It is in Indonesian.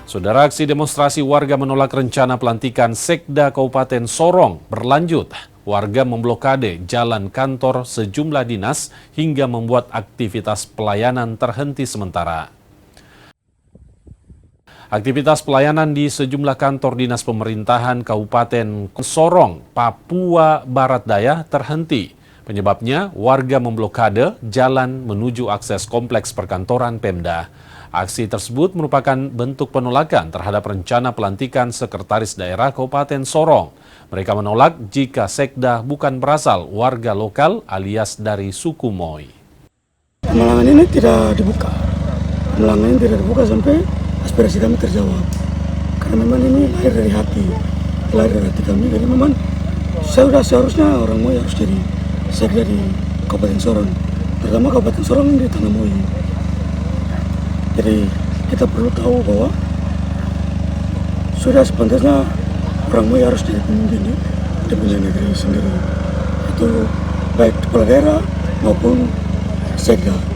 Saudara, aksi demonstrasi warga menolak rencana pelantikan Sekda Kabupaten Sorong berlanjut. Warga memblokade jalan kantor sejumlah dinas hingga membuat aktivitas pelayanan terhenti sementara. Aktivitas pelayanan di sejumlah kantor dinas pemerintahan Kabupaten Sorong, Papua Barat Daya terhenti. Penyebabnya warga memblokade jalan menuju akses kompleks perkantoran Pemda. Aksi tersebut merupakan bentuk penolakan terhadap rencana pelantikan Sekretaris Daerah Kabupaten Sorong. Mereka menolak jika Sekda bukan berasal warga lokal alias dari suku Moi. Pemalangan ini tidak dibuka. Pemalangan ini tidak dibuka sampai aspirasi kami terjawab. Karena memang ini lahir dari hati kami. Jadi memang seharusnya orang Moi harus jadi Sekda di Kabupaten Sorong, terutama Kabupaten Sorong di Tanah Moi. Jadi kita perlu tahu bahwa sudah sepantasnya orang Moi harus jadi pemimpin di punya negeri sendiri. Itu baik kepala daerah maupun Sekda.